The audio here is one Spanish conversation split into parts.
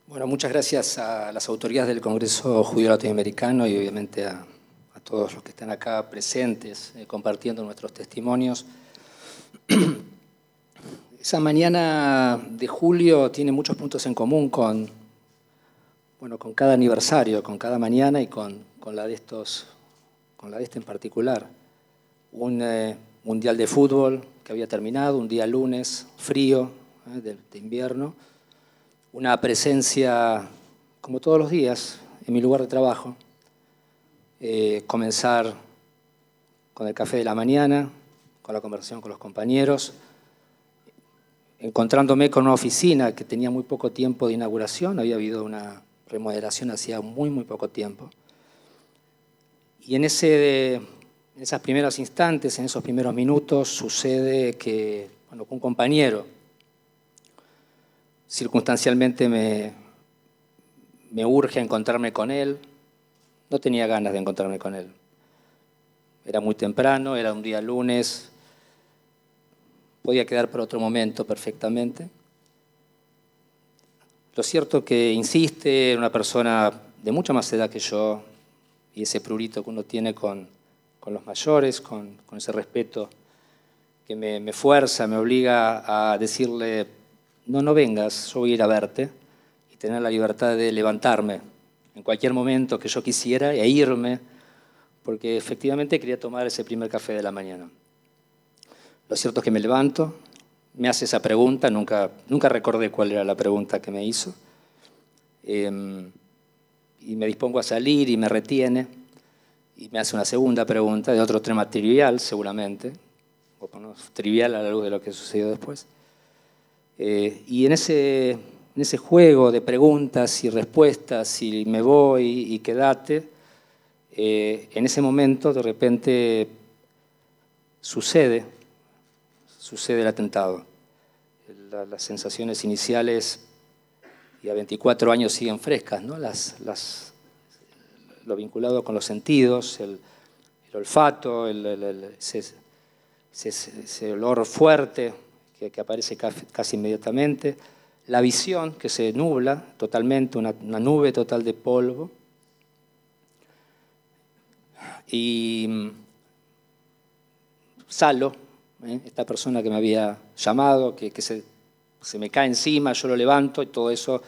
Bueno, muchas gracias a las autoridades del Congreso Judío Latinoamericano y obviamente a todos los que están acá presentes compartiendo nuestros testimonios. Esa mañana de julio tiene muchos puntos en común con cada aniversario, con cada mañana y con la de este en particular. Un mundial de fútbol que había terminado, un día lunes frío de invierno. Una presencia, como todos los días, en mi lugar de trabajo. Comenzar con el café de la mañana, con la conversación con los compañeros, encontrándome con una oficina que tenía muy poco tiempo de inauguración, había habido una remodelación hacía muy poco tiempo. Y en esas primeros instantes, en esos primeros minutos, sucede que un compañero circunstancialmente me urge a encontrarme con él. No tenía ganas de encontrarme con él. Era muy temprano, era un día lunes, podía quedar para otro momento perfectamente. Lo cierto que insiste, era una persona de mucha más edad que yo, y ese prurito que uno tiene con los mayores, con ese respeto que me fuerza, me obliga a decirle: no vengas, yo voy a ir a verte, y tener la libertad de levantarme en cualquier momento que yo quisiera e irme, porque efectivamente quería tomar ese primer café de la mañana. Lo cierto es que me levanto, me hace esa pregunta, nunca recordé cuál era la pregunta que me hizo, y me dispongo a salir y me retiene, y me hace una segunda pregunta de otro tema trivial seguramente, trivial a la luz de lo que sucedió después. Y en ese juego de preguntas y respuestas, y me voy y quédate, en ese momento de repente sucede el atentado. Las sensaciones iniciales y a 24 años siguen frescas, ¿no? Lo vinculado con los sentidos, el olfato, ese olor fuerte que aparece casi inmediatamente, la visión que se nubla totalmente, una nube total de polvo, y Salo, esta persona que me había llamado, que se me cae encima, yo lo levanto y todo eso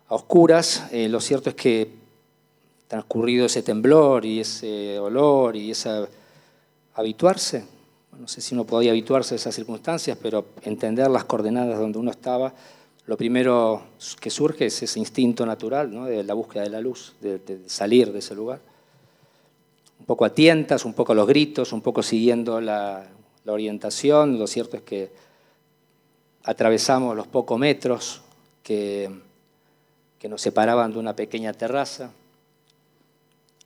a oscuras. Lo cierto es que transcurrido ese temblor y ese olor y esa habituarse, no sé si uno podía habituarse a esas circunstancias, pero entender las coordenadas donde uno estaba, lo primero que surge es ese instinto natural, ¿no? De la búsqueda de la luz, de salir de ese lugar. Un poco a tientas, un poco a los gritos, un poco siguiendo la orientación. Lo cierto es que atravesamos los pocos metros que nos separaban de una pequeña terraza.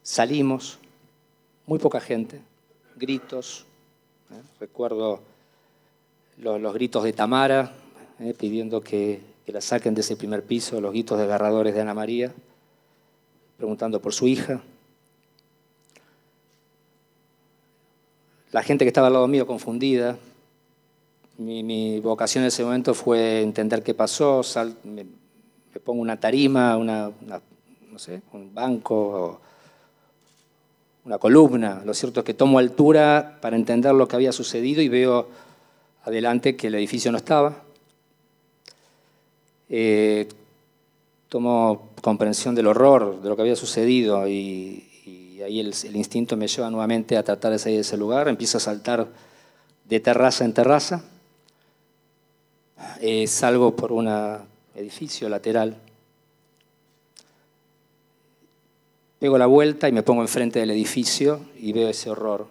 Salimos, muy poca gente, gritos. Recuerdo los gritos de Tamara, pidiendo que la saquen de ese primer piso, los gritos desgarradores de Ana María, preguntando por su hija. La gente que estaba al lado mío confundida. Mi vocación en ese momento fue entender qué pasó. Me pongo una tarima, no sé, un banco, una columna. Lo cierto es que tomo altura para entender lo que había sucedido y veo adelante que el edificio no estaba. Tomo comprensión del horror de lo que había sucedido y ahí el instinto me lleva nuevamente a tratar de salir de ese lugar. Empiezo a saltar de terraza en terraza. Salgo por un edificio lateral. Pego la vuelta y me pongo enfrente del edificio y veo ese horror.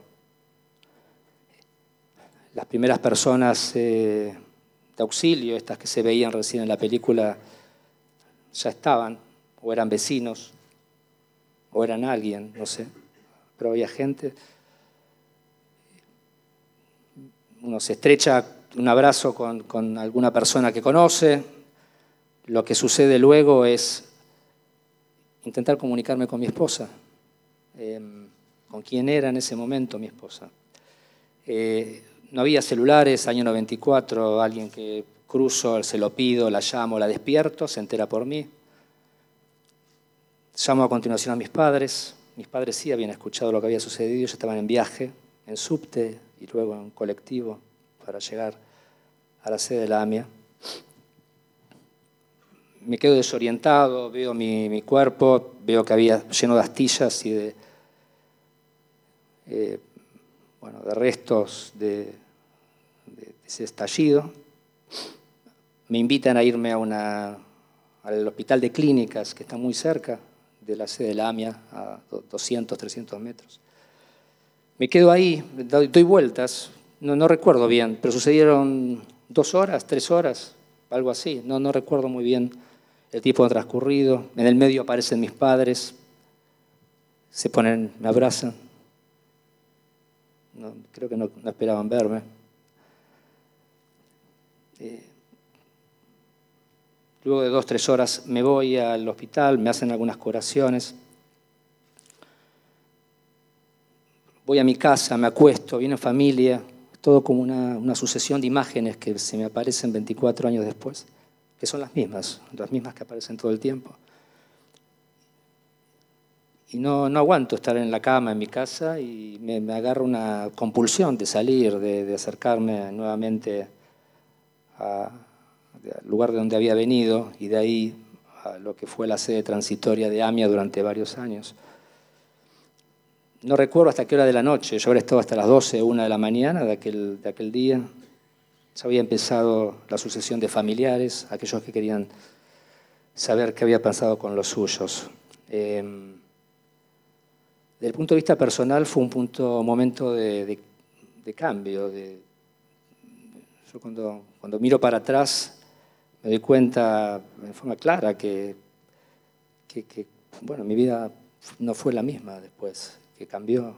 Las primeras personas de auxilio, estas que se veían recién en la película, ya estaban, o eran vecinos, o eran alguien, no sé, pero había gente. Uno se estrecha un abrazo con alguna persona que conoce. Lo que sucede luego es intentar comunicarme con mi esposa, con quien era en ese momento mi esposa. No había celulares, año 94, alguien que cruzo, se lo pido, la llamo, la despierto, se entera por mí. llamo a continuación a mis padres. Mis padres sí habían escuchado lo que había sucedido, ellos estaban en viaje, en subte y luego en colectivo para llegar a la sede de la AMIA. Me quedo desorientado, veo mi cuerpo, veo que había lleno de astillas y de restos de ese estallido. Me invitan a irme al hospital de clínicas, que está muy cerca de la sede de la AMIA, a 200, 300 metros. Me quedo ahí, doy vueltas, no recuerdo bien, pero sucedieron 2 horas, 3 horas, algo así. No recuerdo muy bien el tiempo transcurrido. En el medio aparecen mis padres, se ponen, me abrazan. Creo que no esperaban verme. Luego de 2, 3 horas me voy al hospital, me hacen algunas curaciones. Voy a mi casa, me acuesto, viene familia, todo como una sucesión de imágenes que se me aparecen 24 años después, que son las mismas que aparecen todo el tiempo. Y no aguanto estar en la cama en mi casa y me agarra una compulsión de salir, de acercarme nuevamente al lugar de donde había venido y de ahí a lo que fue la sede transitoria de AMIA durante varios años. No recuerdo hasta qué hora de la noche, yo habré estado hasta las 12, 1 de la mañana de aquel día. Ya había empezado la sucesión de familiares, aquellos que querían saber qué había pasado con los suyos. Desde el punto de vista personal fue un momento de cambio. Yo cuando miro para atrás me doy cuenta en forma clara que mi vida no fue la misma después, que cambió.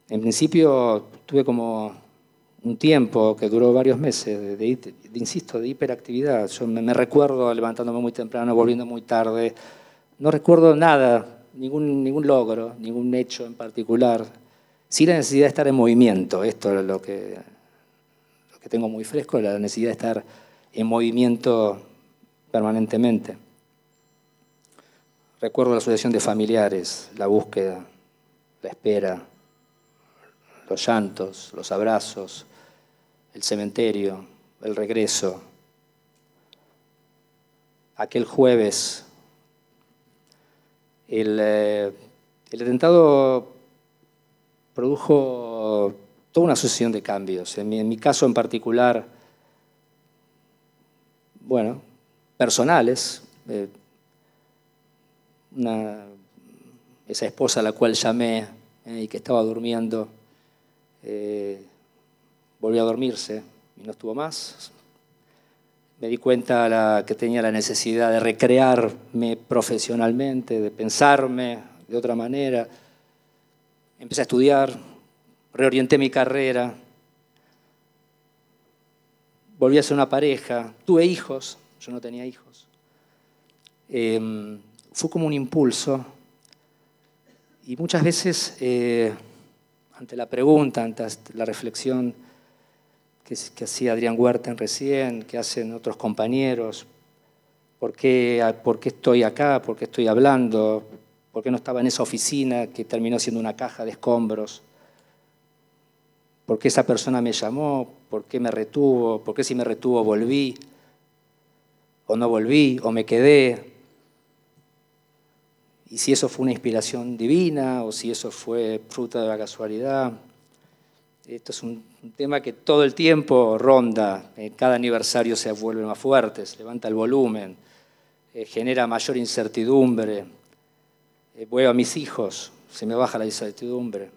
En principio tuve como un tiempo que duró varios meses de hiperactividad. Yo me recuerdo levantándome muy temprano, volviendo muy tarde. No recuerdo nada, ningún logro, ningún hecho en particular. Sí la necesidad de estar en movimiento. Esto es lo que tengo muy fresco, la necesidad de estar en movimiento permanentemente. Recuerdo la sucesión de familiares, la búsqueda, la espera, los llantos, los abrazos, el cementerio, el regreso. Aquel jueves, el atentado produjo toda una sucesión de cambios. En mi caso en particular, personales. Esa esposa a la cual llamé y que estaba durmiendo, volvió a dormirse y no estuvo más. Me di cuenta que tenía la necesidad de recrearme profesionalmente, de pensarme de otra manera. Empecé a estudiar, reorienté mi carrera, volví a ser una pareja, tuve hijos, yo no tenía hijos. Fue como un impulso y muchas veces ante la pregunta, ante la reflexión que hacía Adrián Huerten recién, que hacen otros compañeros, ¿por qué estoy acá? ¿Por qué estoy hablando? ¿Por qué no estaba en esa oficina que terminó siendo una caja de escombros? ¿Por qué esa persona me llamó? ¿Por qué me retuvo? ¿Por qué si me retuvo volví? ¿O no volví? ¿O me quedé? Y si eso fue una inspiración divina o si eso fue fruto de la casualidad. Esto es un tema que todo el tiempo ronda. Cada aniversario se vuelve más fuerte, se levanta el volumen, genera mayor incertidumbre. Veo a mis hijos, se me baja la incertidumbre.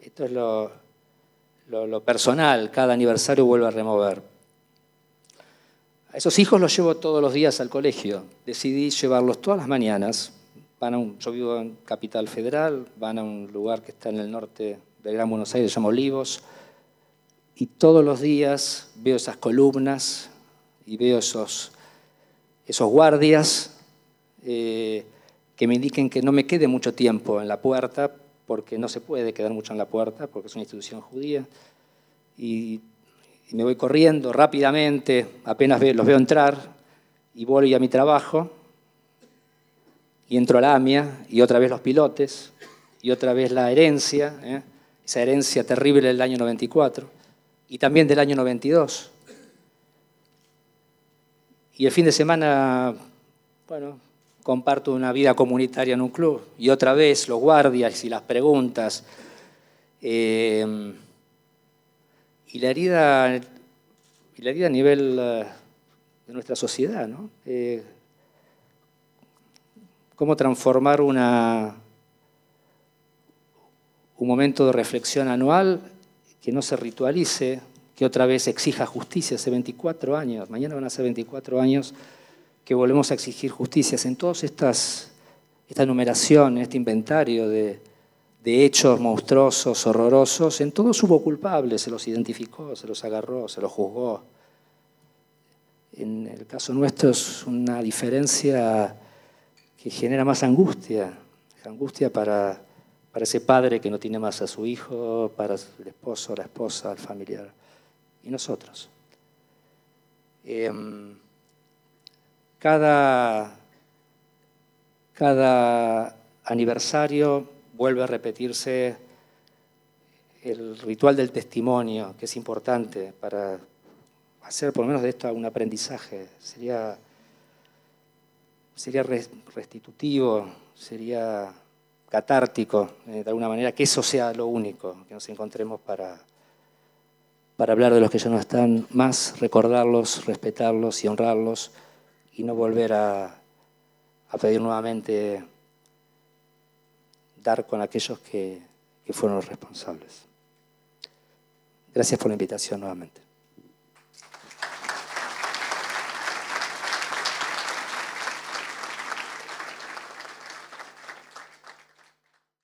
Esto es lo personal, cada aniversario vuelve a remover. A esos hijos los llevo todos los días al colegio. Decidí llevarlos todas las mañanas. Yo vivo en Capital Federal, van a un lugar que está en el norte del Gran Buenos Aires, se llama Olivos, y todos los días veo esas columnas y veo esos guardias que me indiquen que no me quede mucho tiempo en la puerta, porque no se puede quedar mucho en la puerta, porque es una institución judía, y me voy corriendo rápidamente, apenas los veo entrar, y voy a mi trabajo, y entro a la AMIA, y otra vez los pilotes, y otra vez la herencia, esa herencia terrible del año 94, y también del año 92. Y el fin de semana, bueno, comparto una vida comunitaria en un club, y otra vez los guardias y las preguntas. Y la herida a nivel de nuestra sociedad, ¿no? Cómo transformar un momento de reflexión anual que no se ritualice, que otra vez exija justicia. Hace 24 años, mañana van a ser 24 años, que volvemos a exigir justicias en todas esta numeración, en este inventario de hechos monstruosos, horrorosos. En todos hubo culpables, se los identificó, se los agarró, se los juzgó. En el caso nuestro es una diferencia que genera más angustia para ese padre que no tiene más a su hijo, para el esposo, la esposa, el familiar, y nosotros. Cada aniversario vuelve a repetirse el ritual del testimonio, que es importante para hacer por lo menos de esto un aprendizaje. Sería restitutivo, sería catártico, de alguna manera, que eso sea lo único, que nos encontremos para hablar de los que ya no están, más recordarlos, respetarlos y honrarlos, y no volver a pedir nuevamente dar con aquellos que fueron los responsables. Gracias por la invitación nuevamente.